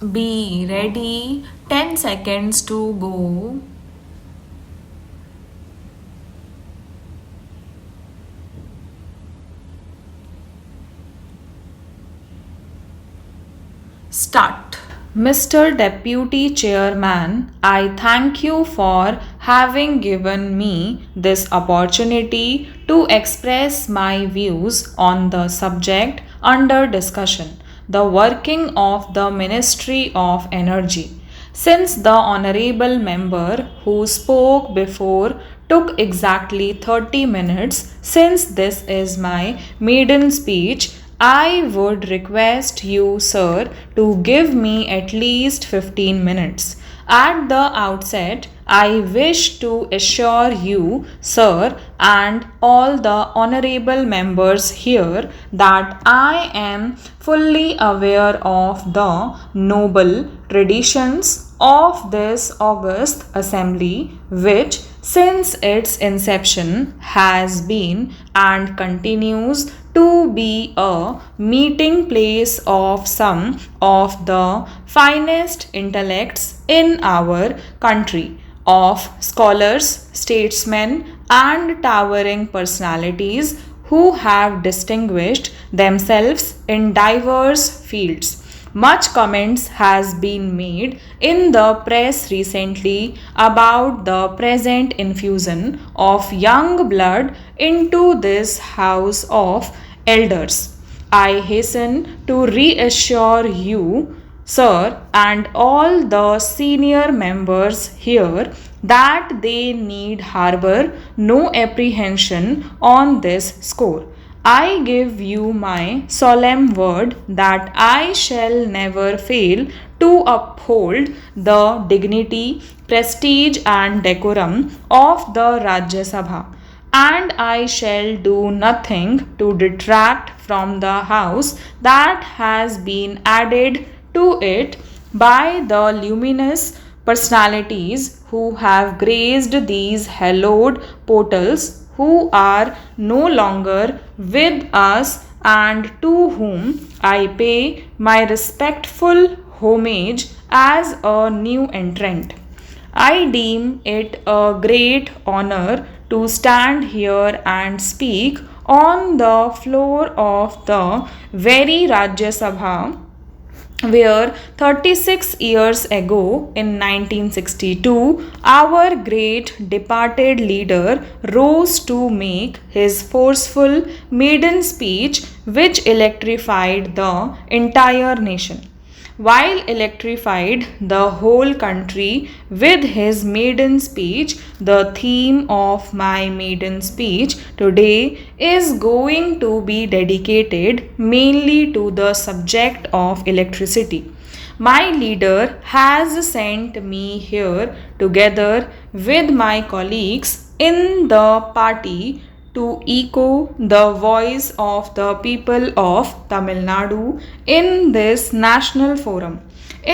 Be ready. 10 seconds to go. Start. Mr. Deputy Chairman, I thank you for having given me this opportunity to express my views on the subject under discussion, the working of the Ministry of Energy. Since the honorable member who spoke before took exactly 30 minutes, since this is my maiden speech, I would request you, sir, to give me at least 15 minutes. At the outset, I wish to assure you, sir, and all the honorable members here that I am fully aware of the noble traditions of this august assembly, which since its inception has been and continues to be a meeting place of some of the finest intellects in our country, of scholars, statesmen, and towering personalities who have distinguished themselves in diverse fields. Much comments has been made in the press recently about the present infusion of young blood into this house of elders. I hasten to reassure you, sir, and all the senior members here that they need harbor no apprehension on this score. I give you my solemn word that I shall never fail to uphold the dignity, prestige, and decorum of the Rajya Sabha, and I shall do nothing to detract from the house that has been added to it by the luminous personalities who have graced these hallowed portals, who are no longer with us, and to whom I pay my respectful homage as a new entrant. I deem it a great honor to stand here and speak on the floor of the very Rajya Sabha where 36 years ago in 1962 our great departed leader rose to make his forceful maiden speech which electrified the entire nation. While electrified the whole country with his maiden speech, the theme of my maiden speech today is going to be dedicated mainly to the subject of electricity. My leader has sent me here together with my colleagues in the party to echo the voice of the people of Tamil Nadu in this national forum.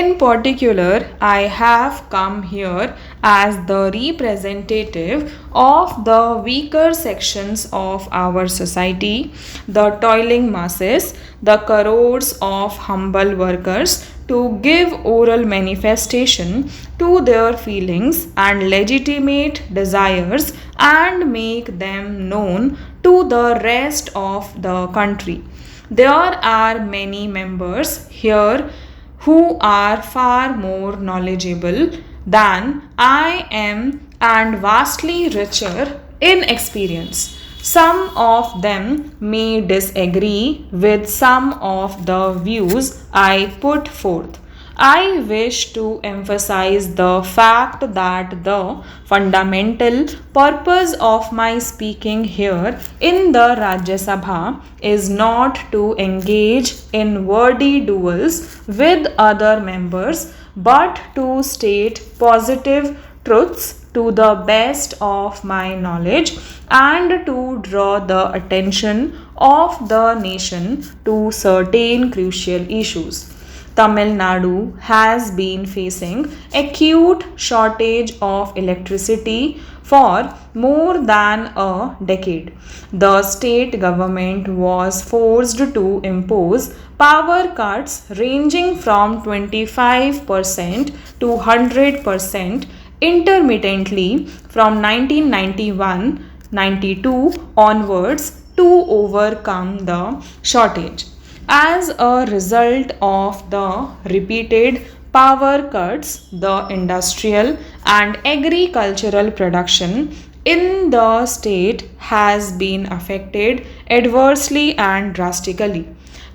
In particular, I have come here as the representative of the weaker sections of our society, the toiling masses, the crores of humble workers, to give oral manifestation to their feelings and legitimate desires and make them known to the rest of the country. There are many members here who are far more knowledgeable than I am and vastly richer in experience. Some of them may disagree with some of the views I put forth. I wish to emphasize the fact that the fundamental purpose of my speaking here in the Rajya Sabha is not to engage in wordy duels with other members but to state positive truths to the best of my knowledge and to draw the attention of the nation to certain crucial issues. Tamil Nadu has been facing acute shortage of electricity for more than a decade. The state government was forced to impose power cuts ranging from 25% to 100% intermittently from 1991-92 onwards to overcome the shortage. As a result of the repeated power cuts, the industrial and agricultural production in the state has been affected adversely and drastically.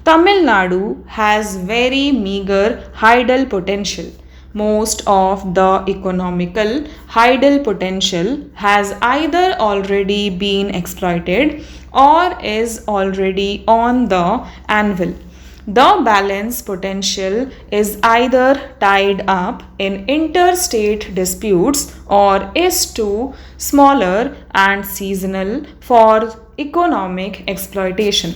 Tamil Nadu has very meager hydel potential. Most of the economical hydel potential has either already been exploited or is already on the anvil. The balance potential is either tied up in interstate disputes or is too smaller and seasonal for economic exploitation.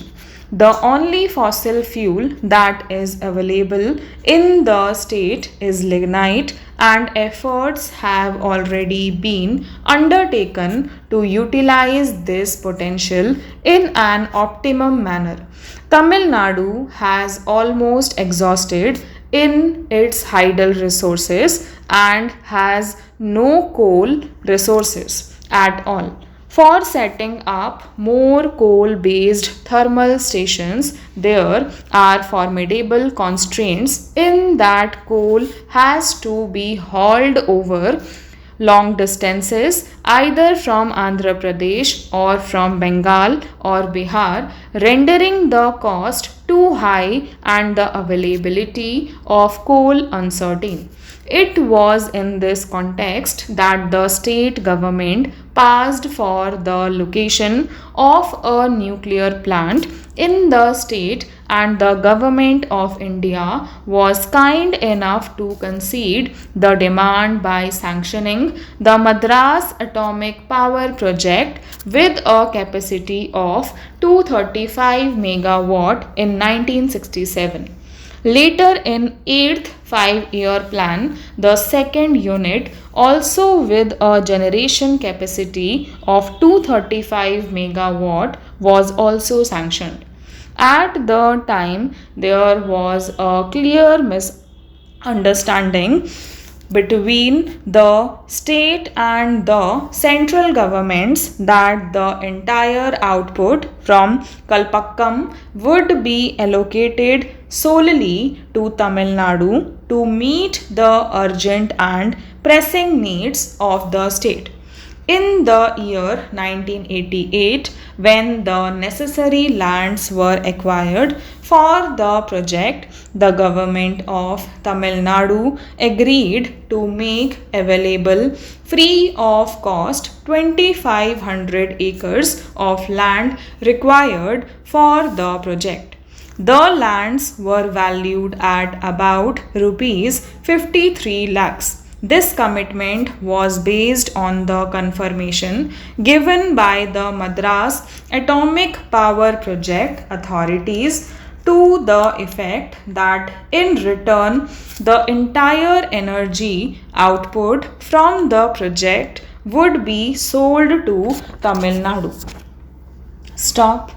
The only fossil fuel that is available in the state is lignite, and efforts have already been undertaken to utilize this potential in an optimum manner. Tamil Nadu has almost exhausted in its hydel resources and has no coal resources at all. For setting up more coal based thermal stations, there are formidable constraints in that coal has to be hauled over long distances either from Andhra Pradesh or from Bengal or Bihar, rendering the cost too high and the availability of coal uncertain. It was in this context that the state government passed for the location of a nuclear plant in the state, and the government of India was kind enough to concede the demand by sanctioning the Madras Atomic Power Project with a capacity of 235 megawatt in 1967. Later in 8th 5-year plan, the second unit, also with a generation capacity of 235 megawatt, was also sanctioned. At the time, there was a clear misunderstanding between the state and the central governments that the entire output from Kalpakkam would be allocated solely to Tamil Nadu to meet the urgent and pressing needs of the state. In the year 1988, when the necessary lands were acquired for the project, the government of Tamil Nadu agreed to make available free of cost 2500 acres of land required for the project. The lands were valued at about rupees 53 lakhs. This commitment was based on the confirmation given by the Madras Atomic Power Project authorities to the effect that in return the entire energy output from the project would be sold to Tamil Nadu. Stop.